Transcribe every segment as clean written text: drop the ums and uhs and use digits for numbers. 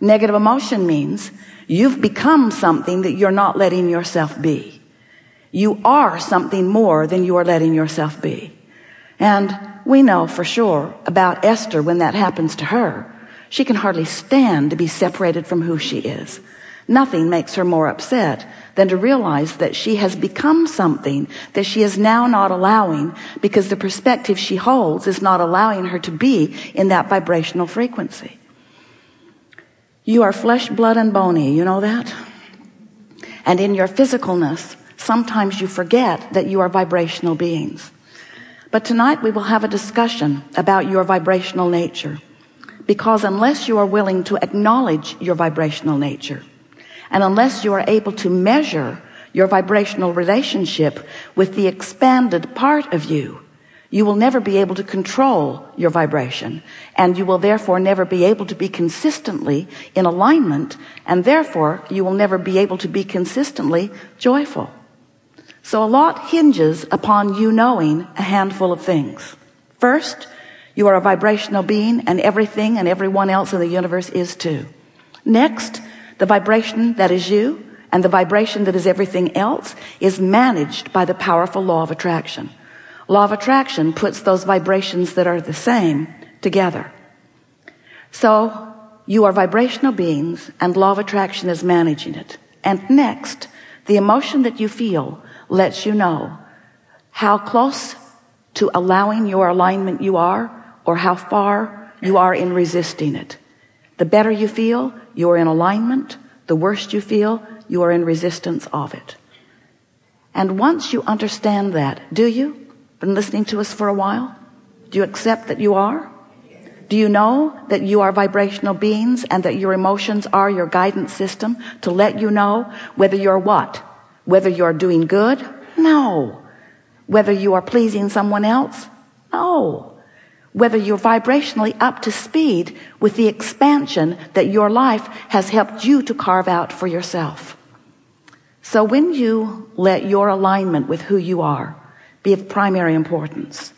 Negative emotion means you've become something that you're not letting yourself be. You are something more than you are letting yourself be. And we know for sure about Esther when that happens to her. She can hardly stand to be separated from who she is. Nothing makes her more upset than to realize that she has become something that she is now not allowing, because the perspective she holds is not allowing her to be in that vibrational frequency. You are flesh, blood, and bony. You know that? And in your physicalness, sometimes you forget that you are vibrational beings. But tonight we will have a discussion about your vibrational nature, because unless you are willing to acknowledge your vibrational nature, and unless you are able to measure your vibrational relationship with the expanded part of you, you will never be able to control your vibration, and you will therefore never be able to be consistently in alignment, and therefore you will never be able to be consistently joyful. So a lot hinges upon you knowing a handful of things. First, you are a vibrational being, and everything and everyone else in the universe is too. Next, the vibration that is you and the vibration that is everything else is managed by the powerful law of attraction. Law of attraction puts those vibrations that are the same together. So you are vibrational beings, and law of attraction is managing it. And next, the emotion that you feel lets you know how close to allowing your alignment you are, or how far you are in resisting it. The better you feel, you are in alignment. The worse you feel, you are in resistance of it. And once you understand that, do you? Been listening to us for a while? Do you accept that you are? Do you know that you are vibrational beings, and that your emotions are your guidance system to let you know whether you're what? Whether you're doing good? No. Whether you are pleasing someone else? No. Whether you're vibrationally up to speed with the expansion that your life has helped you to carve out for yourself. So when you let your alignment with who you are be of primary importance,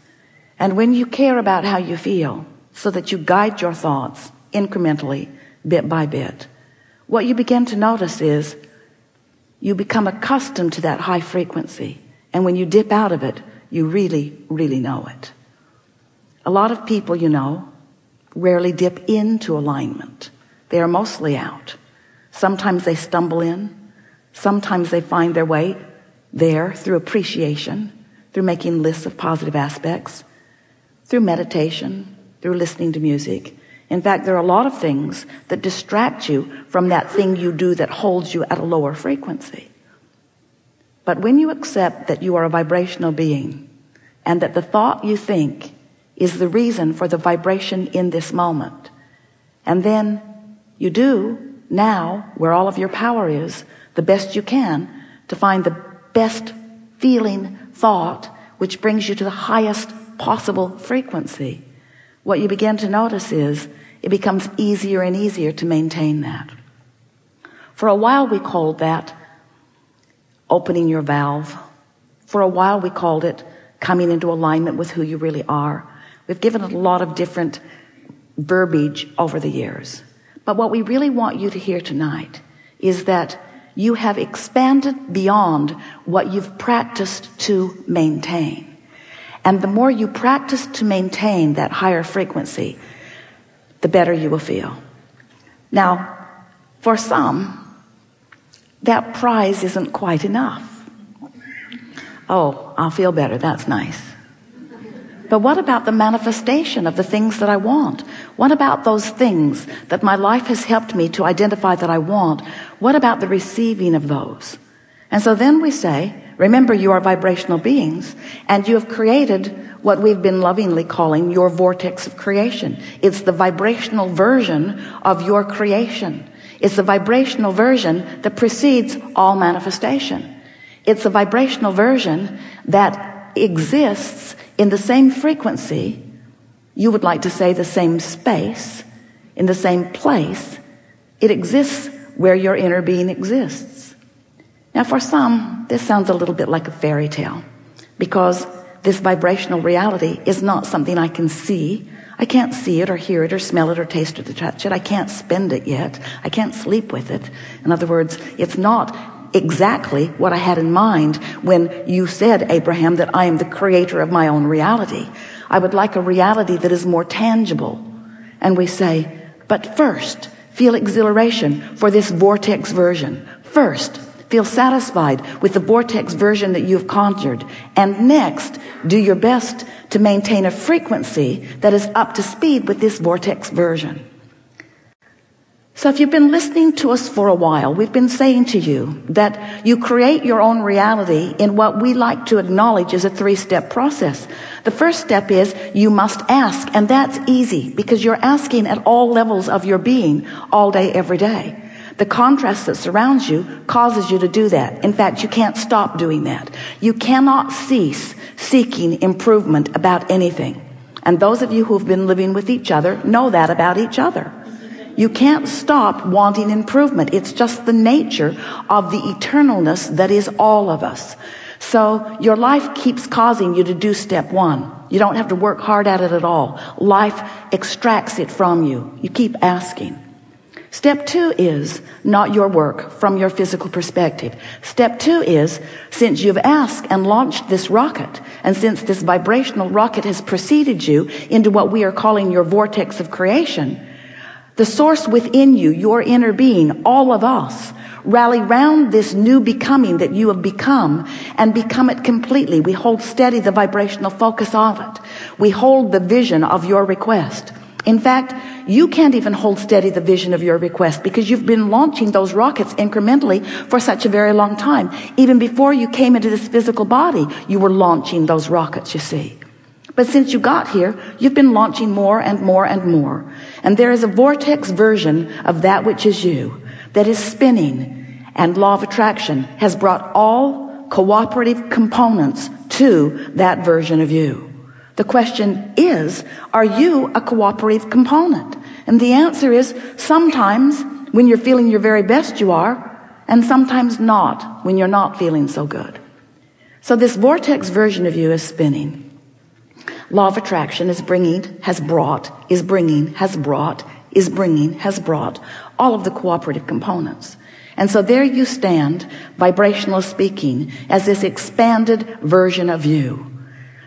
and when you care about how you feel so that you guide your thoughts incrementally, bit by bit, what you begin to notice is you become accustomed to that high frequency, and when you dip out of it, you really, really know it. A lot of people, you know, rarely dip into alignment. They are mostly out. Sometimes they stumble in. Sometimes they find their way there through appreciation, through making lists of positive aspects, through meditation, through listening to music. In fact, there are a lot of things that distract you from that thing you do that holds you at a lower frequency. But when you accept that you are a vibrational being, and that the thought you think is the reason for the vibration in this moment, and then you do now, where all of your power is, the best you can to find the best feeling thought which brings you to the highest possible frequency, what you begin to notice is it becomes easier and easier to maintain that. For a while we called that opening your valve. For a while we called it coming into alignment with who you really are. We've given it a lot of different verbiage over the years. But what we really want you to hear tonight is that you have expanded beyond what you've practiced to maintain. And the more you practice to maintain that higher frequency, the better you will feel. Now, for some, that prize isn't quite enough. Oh, I'll feel better. That's nice. But what about the manifestation of the things that I want? What about those things that my life has helped me to identify that I want? What about the receiving of those? And so then we say, remember, you are vibrational beings, and you have created what we've been lovingly calling your vortex of creation. It's the vibrational version of your creation. It's the vibrational version that precedes all manifestation. It's a vibrational version that exists in the same frequency, you would like to say the same space, in the same place. It exists where your inner being exists. Now for some, this sounds a little bit like a fairy tale, because this vibrational reality is not something I can see, I can't see it or hear it or smell it or taste it or touch it. I can't spend it yet. I can't sleep with it. In other words, it's not exactly what I had in mind when you said, Abraham, that I am the creator of my own reality. I would like a reality that is more tangible. And we say, but first, feel exhilaration for this vortex version. First, feel satisfied with the vortex version that you've conjured. And next, do your best to maintain a frequency that is up to speed with this vortex version. So if you've been listening to us for a while, we've been saying to you that you create your own reality in what we like to acknowledge as a 3-step process. The first step is you must ask, and that's easy because you're asking at all levels of your being all day, every day. The contrast that surrounds you causes you to do that. In fact, you can't stop doing that. You cannot cease seeking improvement about anything. And those of you who have been living with each other know that about each other. You can't stop wanting improvement. It's just the nature of the eternalness that is all of us. So your life keeps causing you to do step 1. You don't have to work hard at it at all. Life extracts it from you. You keep asking. Step 2 is not your work from your physical perspective. Step 2 is, since you've asked and launched this rocket, and since this vibrational rocket has preceded you into what we are calling your vortex of creation, the source within you, your inner being, all of us, rally round this new becoming that you have become and become it completely. We hold steady the vibrational focus of it. We hold the vision of your request. In fact, you can't even hold steady the vision of your request because you've been launching those rockets incrementally for such a very long time. Even before you came into this physical body, you were launching those rockets, you see. But since you got here, you've been launching more and more and more. And there is a vortex version of that which is you that is spinning. And law of attraction has brought all cooperative components to that version of you. The question is, are you a cooperative component? And the answer is sometimes when you're feeling your very best you are, and sometimes not when you're not feeling so good. So this vortex version of you is spinning. Law of attraction is bringing, has brought, is bringing, has brought, is bringing, has brought all of the cooperative components. And so there you stand, vibrational speaking, as this expanded version of you.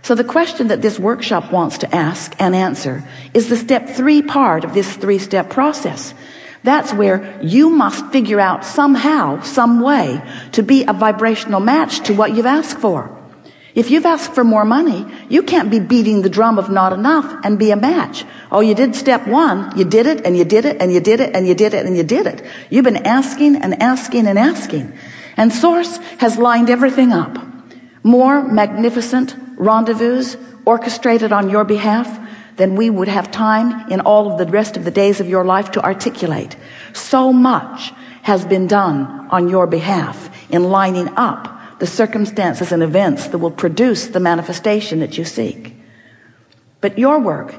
So the question that this workshop wants to ask and answer is the step 3 part of this 3-step process. That's where you must figure out somehow, some way to be a vibrational match to what you've asked for. If you've asked for more money, you can't be beating the drum of not enough and be a match. Oh, you did step 1. You did it and you did it and you did it and you did it and you did it. You've been asking and asking and asking. And Source has lined everything up. More magnificent rendezvous orchestrated on your behalf than we would have time in all of the rest of the days of your life to articulate. So much has been done on your behalf in lining up the circumstances and events that will produce the manifestation that you seek. But your work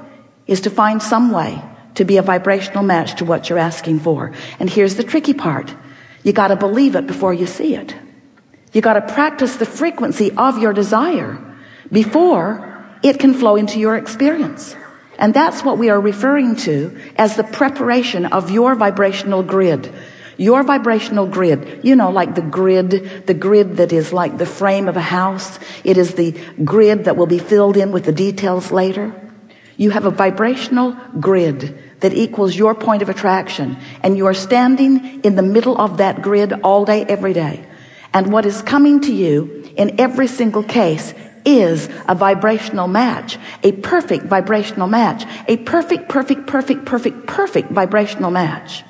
is to find some way to be a vibrational match to what you're asking for. And here's the tricky part. You got to believe it before you see it. You got to practice the frequency of your desire before it can flow into your experience. And that's what we are referring to as the preparation of your vibrational grid. Your vibrational grid, you know, like the grid that is like the frame of a house. It is the grid that will be filled in with the details later. You have a vibrational grid that equals your point of attraction, and you are standing in the middle of that grid all day, every day. And what is coming to you in every single case is a vibrational match, a perfect vibrational match, a perfect vibrational match.